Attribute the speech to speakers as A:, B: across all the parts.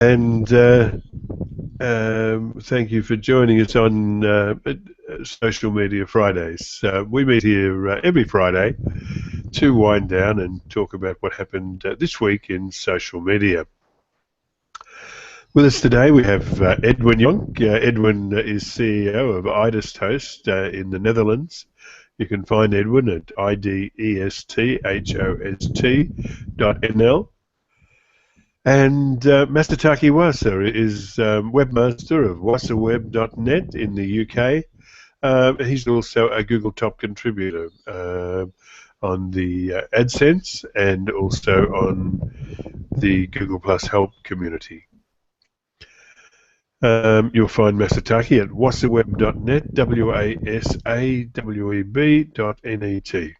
A: And thank you for joining us on Social Media Fridays. We meet here every Friday to wind down and talk about what happened this week in social media. With us today we have Edwin Jonk. Edwin is CEO of IDESTHOST in the Netherlands. You can find Edwin at idesthost.nl. And Masataki Wasa is webmaster of wasaweb.net in the UK. He's also a Google Top contributor on the AdSense and also on the Google Plus Help community. You'll find Masataki at wasaweb.net, wasaweb.net.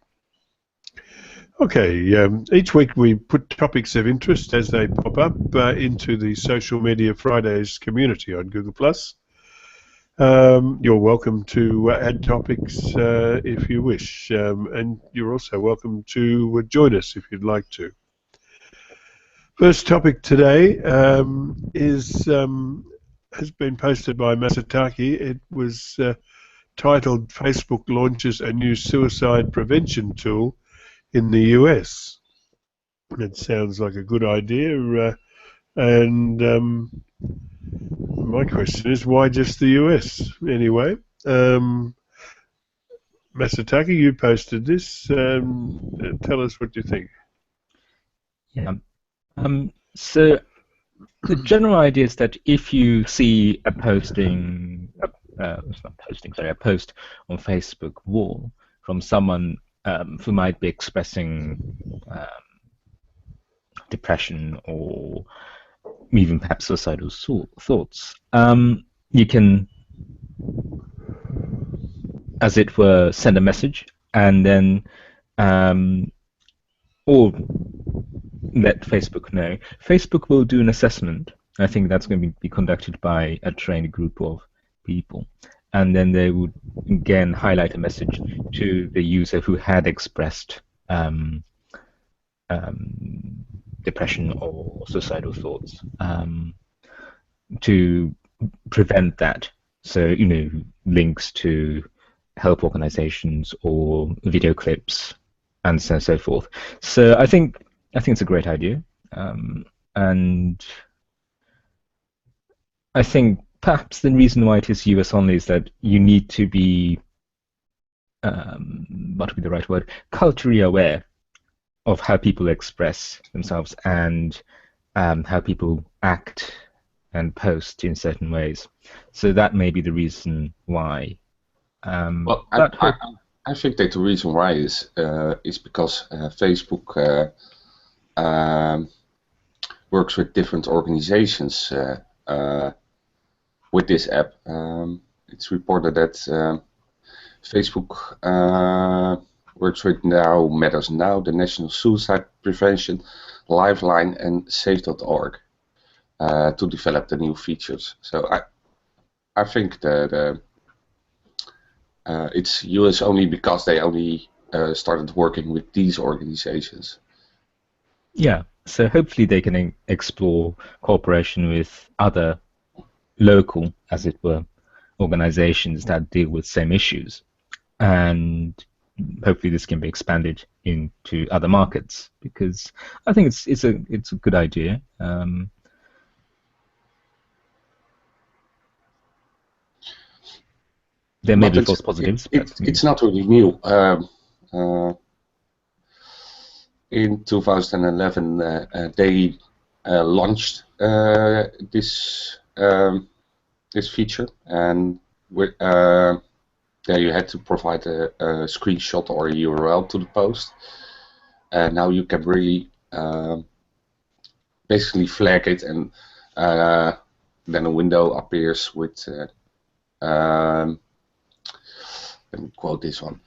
A: Okay, each week we put topics of interest as they pop up into the Social Media Fridays community on Google+. You're welcome to add topics if you wish, and you're also welcome to join us if you'd like to. First topic today has been posted by Masataki. It was titled "Facebook launches a new suicide prevention tool in the US." It sounds like a good idea, and my question is, why just the US? Anyway, Masataki, you posted this. Tell us what you think.
B: Yeah. So the general idea is that if you see a post on Facebook wall from someone who might be expressing depression or even perhaps suicidal thoughts, you can, as it were, send a message and then or let Facebook know. Facebook will do an assessment. I think that's going to be conducted by a trained group of people, and then they would again highlight a message to the user who had expressed depression or suicidal thoughts to prevent that. So, links to help organizations or video clips and so on and so forth. So I think it's a great idea, and I think perhaps the reason why it is US only is that you need to be, what would be the right word, culturally aware of how people express themselves and how people act and post in certain ways. So that may be the reason why.
C: Well, I think that the reason why is because Facebook works with different organizations with this app. It's reported that Facebook works with Matters Now, the National Suicide Prevention, Lifeline, and Save.org to develop the new features. So I think that it's US only because they only started working with these organizations.
B: Yeah, so hopefully they can explore cooperation with other local, as it were, organizations that deal with same issues, and hopefully this can be expanded into other markets, because I think it's a good idea. There may be false positives.
C: It's not really new. In 2011, they launched this feature, and there you had to provide a screenshot or a URL to the post, and now you can really basically flag it, and then a window appears with. Let me quote this one.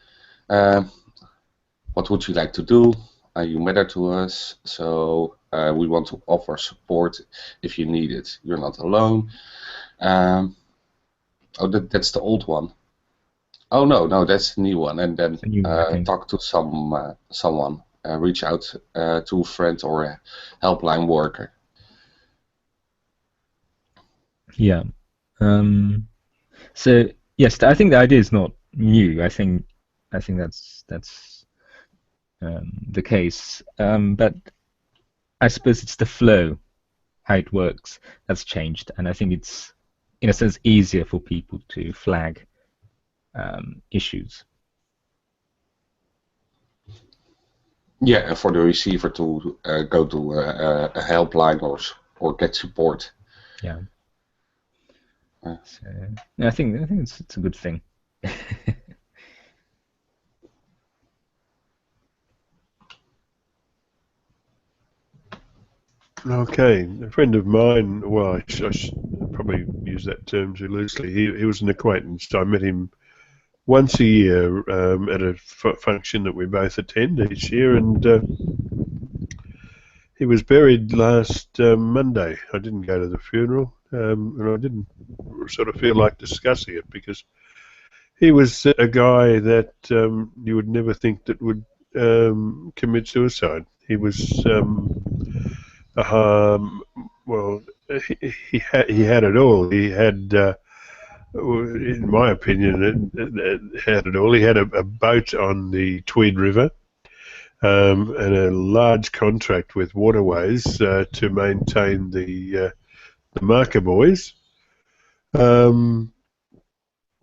C: What would you like to do? You matter to us, so we want to offer support if you need it. You're not alone. That's the old one. Oh no, that's the new one. And then talk to someone. Reach out to a friend or a helpline worker.
B: Yeah. So yes, I think the idea is not new. I think that's the case. But I suppose it's the flow, how it works, that's changed, and I think it's, in a sense, easier for people to flag issues.
C: Yeah, and for the receiver to go to a helpline or get support.
B: Yeah. So I think it's a good thing.
A: Okay, a friend of mine, well, I should probably use that term too loosely. He was an acquaintance. I met him once a year at a function that we both attend each year, and he was buried last Monday. I didn't go to the funeral, and I didn't sort of feel like discussing it because he was a guy that you would never think that would commit suicide. He was well, he had it all. He had, in my opinion, it had it all. He had a boat on the Tweed River and a large contract with Waterways to maintain the marker buoys.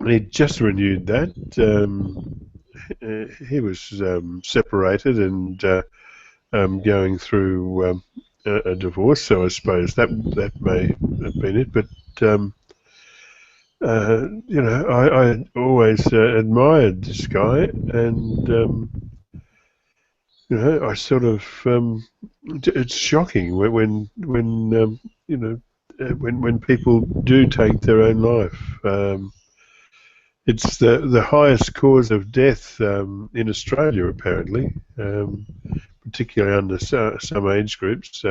A: He just renewed that. He was separated and going through a divorce, so I suppose that may have been it. But I always admired this guy, and I sort of it's shocking when people do take their own life. It's the highest cause of death in Australia, apparently, particularly under some age groups,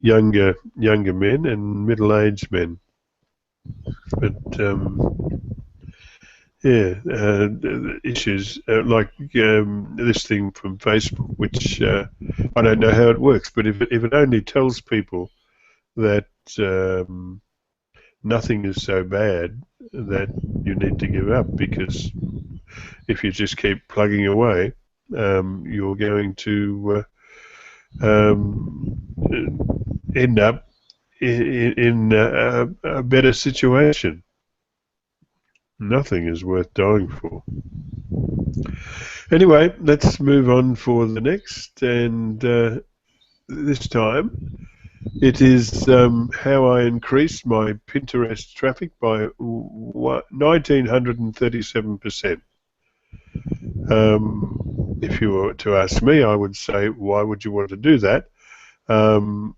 A: younger men and middle-aged men. But the issues like this thing from Facebook, which I don't know how it works, but if it only tells people that nothing is so bad that you need to give up, because if you just keep plugging away, you're going to end up in a better situation. Nothing is worth dying for. Anyway, let's move on for the next, and this time it is how I increased my Pinterest traffic by 1,937%. If you were to ask me, I would say, why would you want to do that? And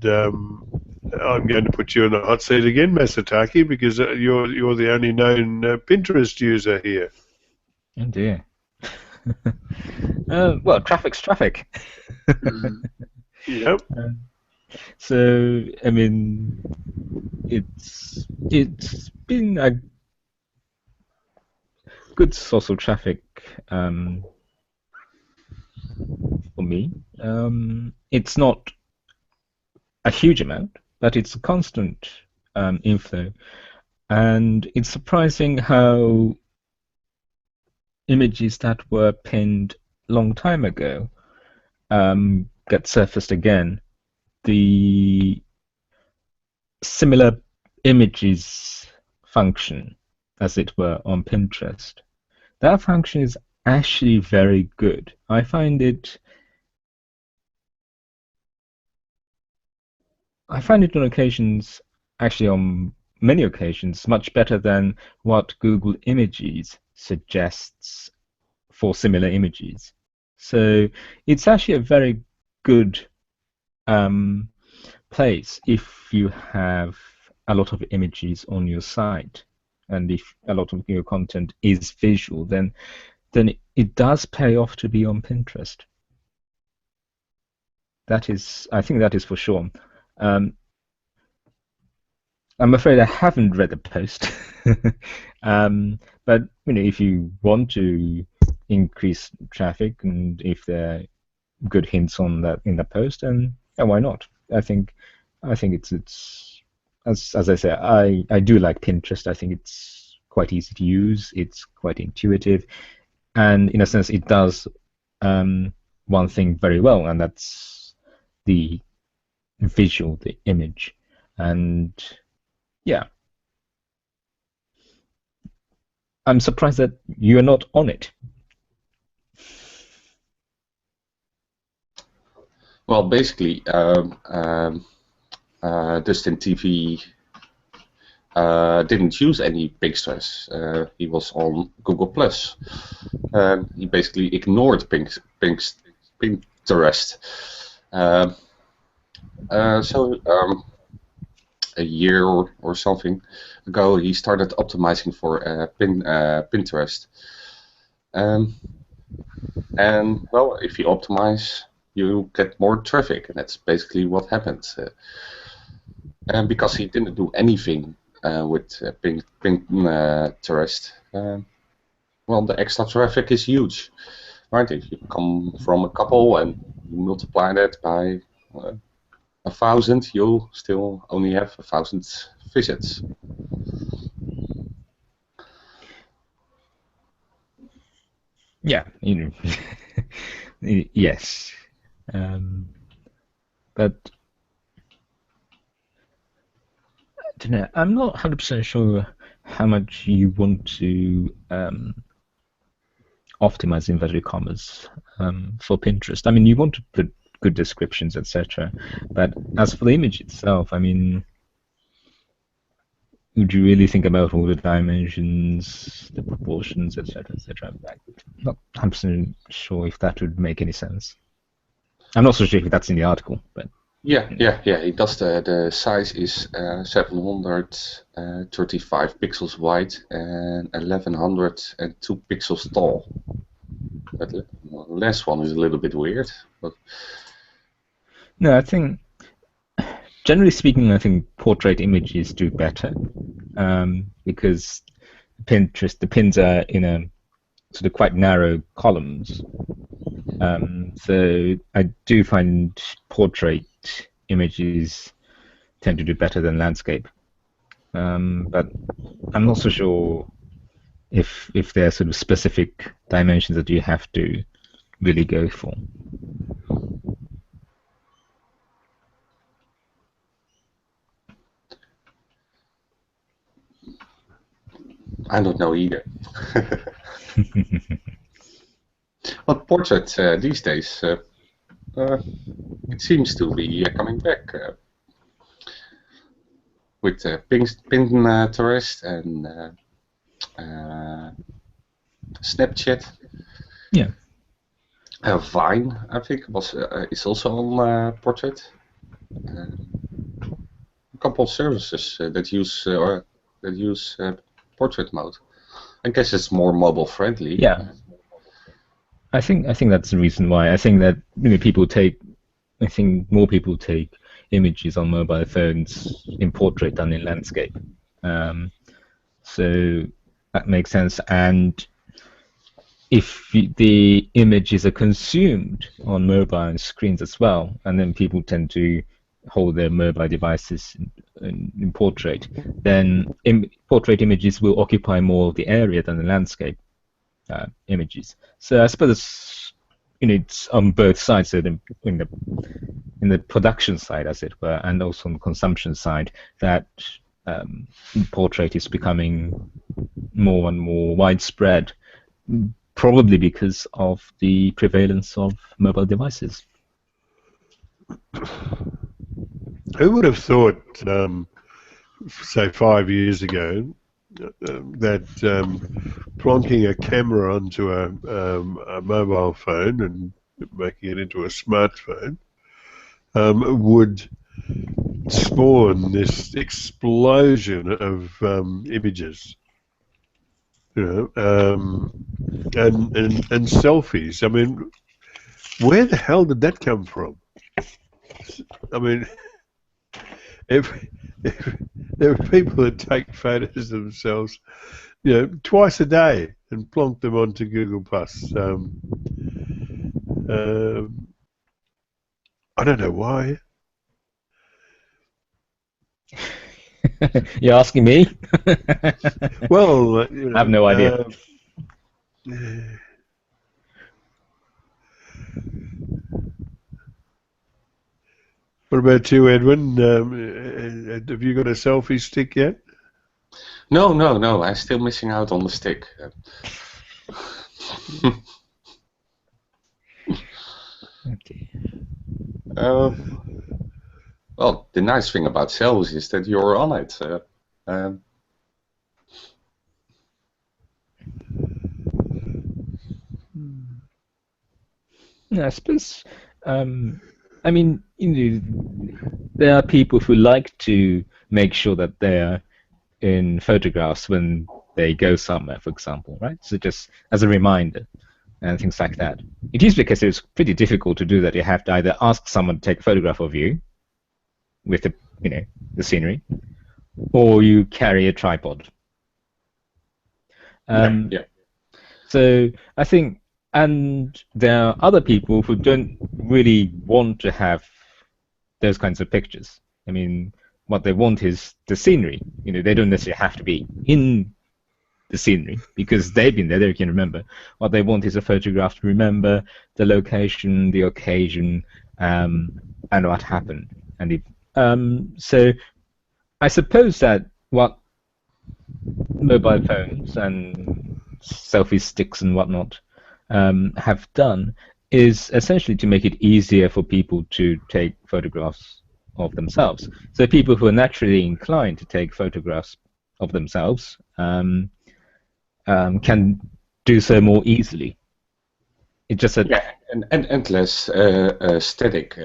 A: I'm going to put you in the hot seat again, Masataki, because you're the only known Pinterest user here.
B: Oh dear. Well, traffic's traffic.
A: Yep.
B: So I mean, it's been a good source of traffic for me. It's not a huge amount, but it's a constant inflow, and it's surprising how images that were pinned long time ago get surfaced again. The similar images function, as it were, on Pinterest, that function is actually very good. I find it on occasions, actually on many occasions, much better than what Google Images suggests for similar images. So it's actually a very good place if you have a lot of images on your site, and if a lot of your content is visual, then it does pay off to be on Pinterest. I think that is for sure. I'm afraid I haven't read the post, but if you want to increase traffic, and if there are good hints on that in the post, then yeah, why not? I think it's as I say, I do like Pinterest. I think it's quite easy to use. It's quite intuitive, and in a sense, it does one thing very well, and that's the visual, the image, and yeah, I'm surprised that you're not on it.
C: Well, basically, Dustin TV didn't use any Pinterest. He was on Google Plus. He basically ignored Pinterest. So a year or something ago, he started optimizing for Pinterest. And well, if you optimize, you get more traffic, and that's basically what happened. And because he didn't do anything with Pinterest, well, the extra traffic is huge, right? If you come from a couple and you multiply that by 1,000, you'll still only have 1,000 visits.
B: Yeah, yes, but I don't know. I'm not 100% sure how much you want to optimize inverted commas for Pinterest. I mean, you want to put good descriptions, etc. But as for the image itself, I mean, would you really think about all the dimensions, the proportions, etc., etc.? I'm not 100% sure if that would make any sense. I'm not so sure if that's in the article, but
C: Yeah. He does the size is 735 pixels wide and 1102 pixels tall. That last one is a little bit weird, but
B: no, I think generally speaking, I think portrait images do better because Pinterest, the pins are in a sort of quite narrow columns. So I do find portrait images tend to do better than landscape. But I'm not so sure if there are sort of specific dimensions that you have to really go for.
C: I don't know either. But portrait these days, it seems to be coming back with Pinterest and Snapchat.
B: Yeah.
C: Vine, I think, is also on portrait. A couple of services that use portrait mode. I guess it's more mobile friendly.
B: Yeah. I think that's the reason why. I think that more people take images on mobile phones in portrait than in landscape. So that makes sense. And if the images are consumed on mobile screens as well, and then people tend to hold their mobile devices in portrait, then portrait images will occupy more of the area than the landscape images. So I suppose it's on both sides, so in the production side, as it were, and also on the consumption side, that portrait is becoming more and more widespread, probably because of the prevalence of mobile devices.
A: Who would have thought, say 5 years ago, that plonking a camera onto a mobile phone and making it into a smartphone would spawn this explosion of images, and selfies. I mean, where the hell did that come from? I mean, if there are people that take photos of themselves, twice a day and plonk them onto Google Plus. I don't know why.
B: You're asking me?
A: Well,
B: I have no idea.
A: What about you, Edwin? Have you got a selfie stick yet?
C: No, no, no. I'm still missing out on the stick.
B: Okay.
C: Well, the nice thing about selfies is that you're on it.
B: Yeah, I suppose. I mean, there are people who like to make sure that they're in photographs when they go somewhere, for example, right? So just as a reminder and things like that. It is because it's pretty difficult to do that. You have to either ask someone to take a photograph of you with the scenery, or you carry a tripod.
C: Yeah.
B: So I think, and there are other people who don't really want to have those kinds of pictures. I mean, what they want is the scenery. They don't necessarily have to be in the scenery because they've been there, they can remember. What they want is a photograph to remember the location, the occasion, and what happened. So I suppose that what mobile phones and selfie sticks and whatnot have done is essentially to make it easier for people to take photographs of themselves. So people who are naturally inclined to take photographs of themselves can do so more easily. It's just that
C: and less static.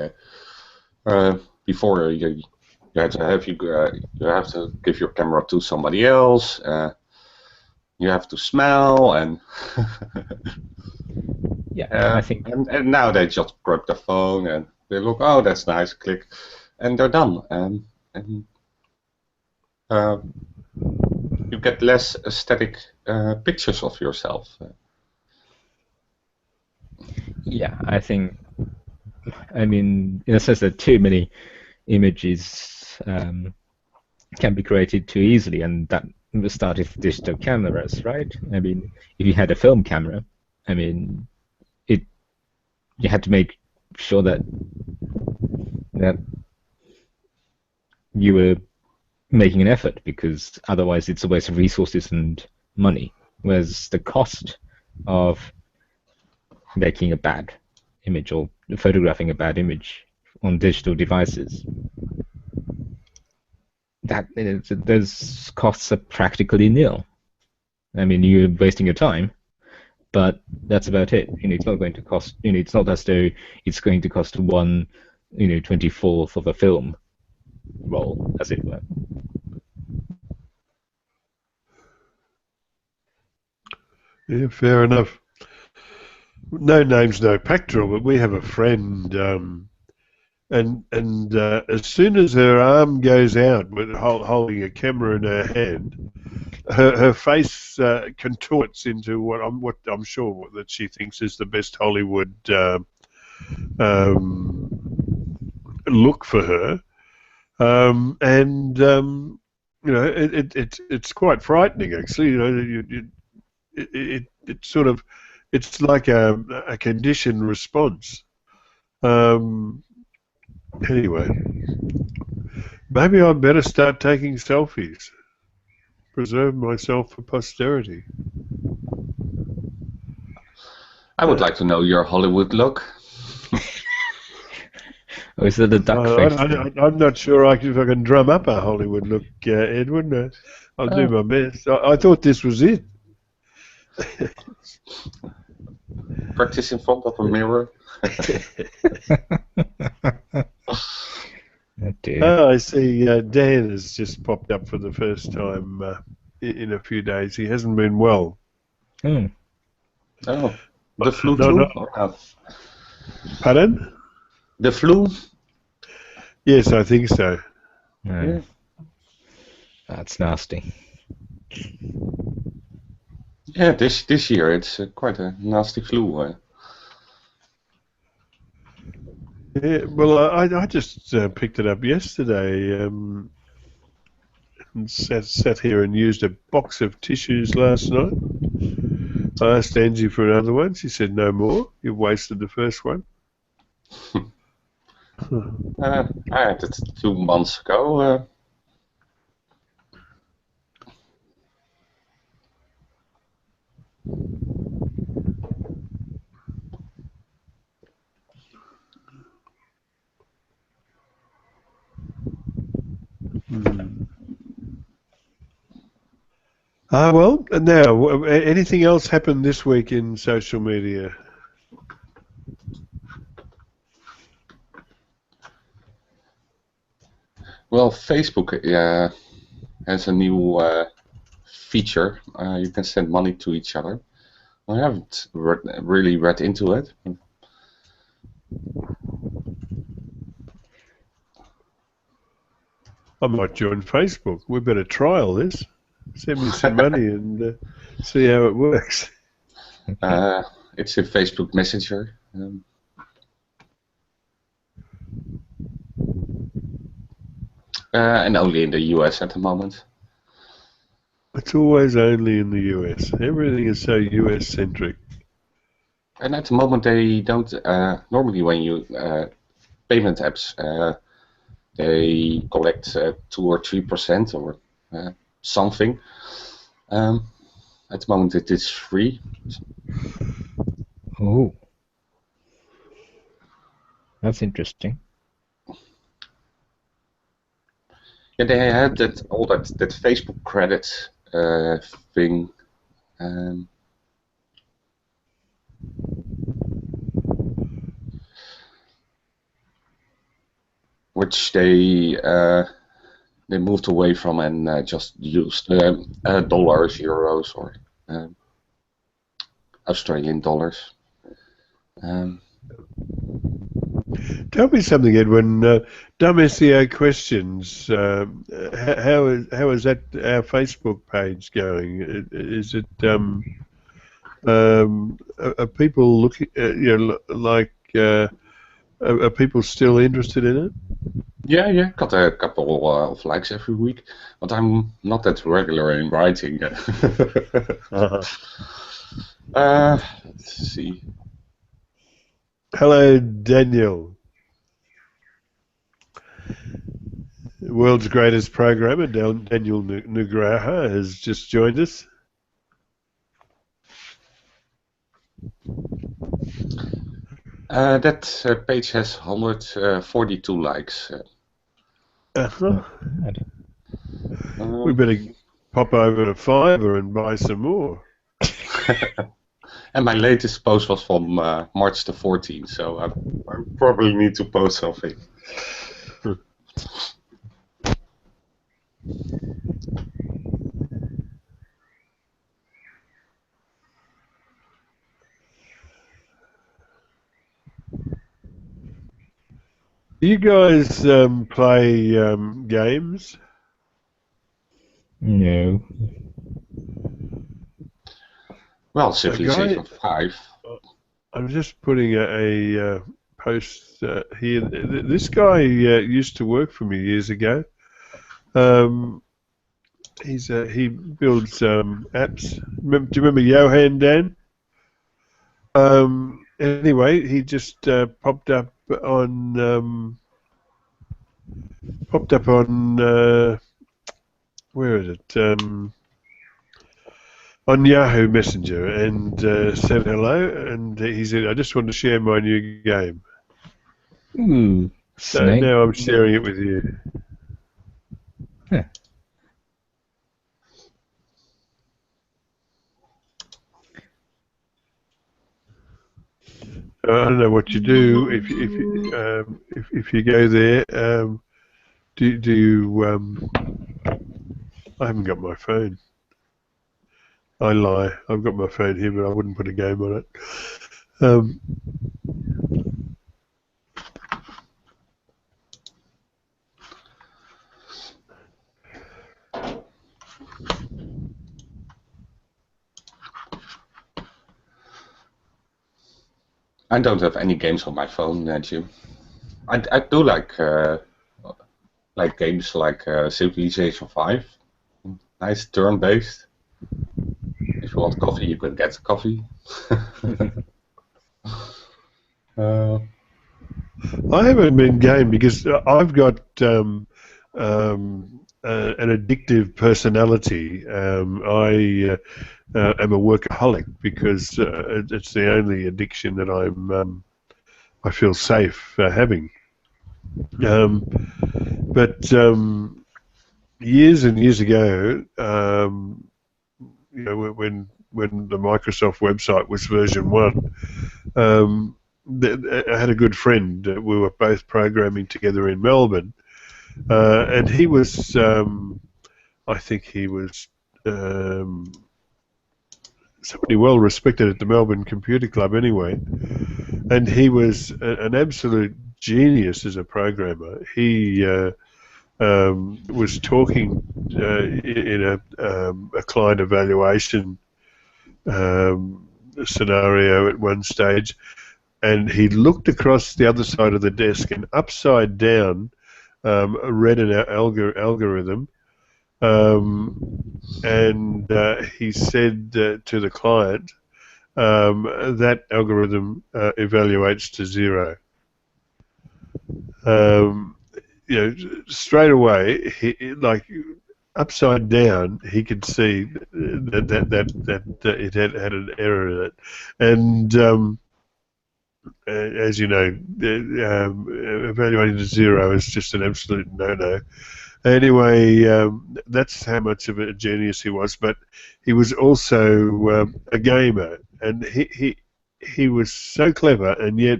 C: Before you have to give your camera to somebody else. You have to smell and
B: I think
C: and now they just grab the phone and they look, oh, that's nice, click, and they're done. And you get less aesthetic pictures of yourself.
B: I think, I mean, in a sense that too many images can be created too easily, and that started with digital cameras, right? I mean, if you had a film camera, I mean, you had to make sure that you were making an effort, because otherwise it's a waste of resources and money. Whereas the cost of making a bad image or photographing a bad image on digital devices, those costs are practically nil. I mean, you're wasting your time, but that's about it. It's not going to cost. It's not as though it's going to cost 1/24th of a film roll, as it were.
A: Yeah, fair enough. No names, no pectoral, but we have a friend, and as soon as her arm goes out with holding a camera in her hand, her face contorts into what I'm sure that she thinks is the best Hollywood look for her, it's quite frightening actually. It's sort of, it's like a conditioned response. Anyway, maybe I'd better start taking selfies. Preserve myself for posterity.
C: I would like to know your Hollywood look.
B: Or is it a duck face?
A: I'm not sure if I can drum up a Hollywood look, Edwin. I'll do my best. I thought this was it.
C: Practice in front of a mirror.
A: Oh, I see. Dan has just popped up for the first time in a few days. He hasn't been well.
B: Hmm.
C: Oh, the flu too?
A: Pardon?
C: The flu?
A: Yes, I think so.
B: Yeah. That's nasty.
C: Yeah, this year it's quite a nasty flu.
A: Yeah, well, I just picked it up yesterday. and sat here and used a box of tissues last night. I asked Angie for another one. She said, no more. You've wasted the first one.
C: I had it 2 months ago.
A: Well, now, anything else happened this week in social media?
C: Well, Facebook has a new feature. You can send money to each other. I haven't really read into it.
A: I might join Facebook. We better trial this. Send me some money and see how it works.
C: It's a Facebook Messenger. And only in the US at the moment.
A: It's always only in the US. Everything is so US-centric.
C: And at the moment they don't, normally when you, payment apps, they collect 2 or 3% or something. At the moment it is free.
B: Oh, that's interesting.
C: Yeah, they had that Facebook credit thing. Which they moved away from and just used dollars, euros, or Australian dollars.
A: Tell me something, Edwin. Dumb SEO questions. How is that our Facebook page going? Is it are people looking? Are people still interested in it?
C: Yeah. Got a couple of likes every week, but I'm not that regular in writing. Let's see.
A: Hello, Daniel. The world's greatest programmer, Daniel Nugraha, has just joined us.
C: That page has 142 likes.
A: We better pop over to Fiverr and buy some more.
C: And my latest post was from March the 14th, so I probably need to post something.
A: Do you guys play games?
B: No.
C: Well, Civilization 5.
A: I'm just putting a post here. This guy used to work for me years ago. He builds apps. Do you remember Johan, Dan? Anyway, he just popped up on where is it? On Yahoo Messenger, and said hello, and he said, I just want to share my new game.
B: Ooh,
A: So
B: snake.
A: now I'm sharing it with you.
B: Huh.
A: I don't know what you do if you go there. Do you? I haven't got my phone. I lie. I've got my phone here, but I wouldn't put a game on it.
C: I don't have any games on my phone, Jim. I do like games like Civilization 5. nice turn-based. If you want coffee, you can get coffee.
A: I haven't been game because I've got an addictive personality. I am a workaholic because it's the only addiction that I feel safe having. But years and years ago, you know, when the Microsoft website was version 1, I had a good friend. We were both programming together in Melbourne, and he was, I think he was somebody well respected at the Melbourne Computer Club anyway, and he was an absolute genius as a programmer. He was talking in a client evaluation scenario at one stage, and he looked across the other side of the desk and upside down read an algorithm, and he said to the client, that algorithm evaluates to 0. You know, straight away, like upside down, he could see that it had an error in it, and as you know, evaluating to 0 is just an absolute no-no. Anyway, that's how much of a genius he was. But he was also a gamer, and he was so clever, and yet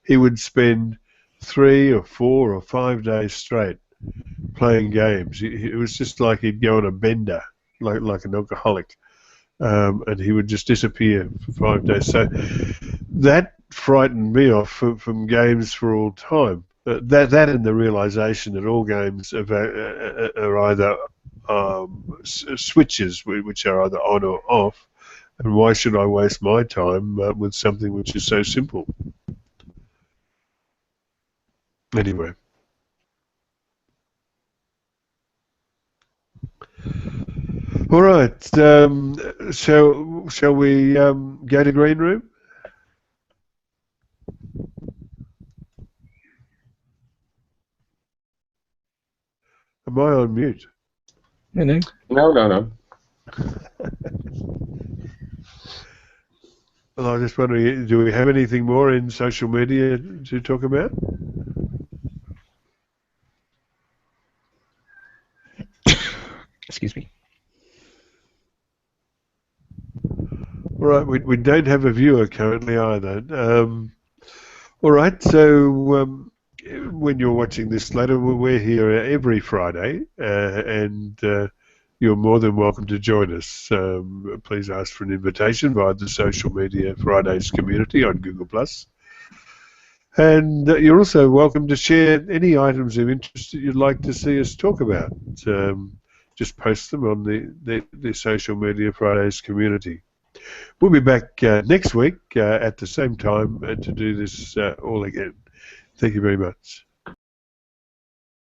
A: he would spend 3 or 4 or 5 days straight playing games. It was just like he'd go on a bender, like an alcoholic, and he would just disappear for 5 days. So that frightened me off from games for all time. That and the realization that all games are either switches, which are either on or off, and why should I waste my time with something which is so simple? Anyway. All right. Shall we go to green room? Am I on mute?
B: No.
C: No.
A: Well, I was just wondering, do we have anything more in social media to talk about?
B: Excuse me.
A: All right, we don't have a viewer currently either. All right, so when you're watching this later, we're here every Friday, and you're more than welcome to join us. Please ask for an invitation via the Social Media Fridays community on Google+. And you're also welcome to share any items of interest that you'd like to see us talk about. Just post them on the Social Media Fridays community. We'll be back next week at the same time to do this all again. Thank you very much.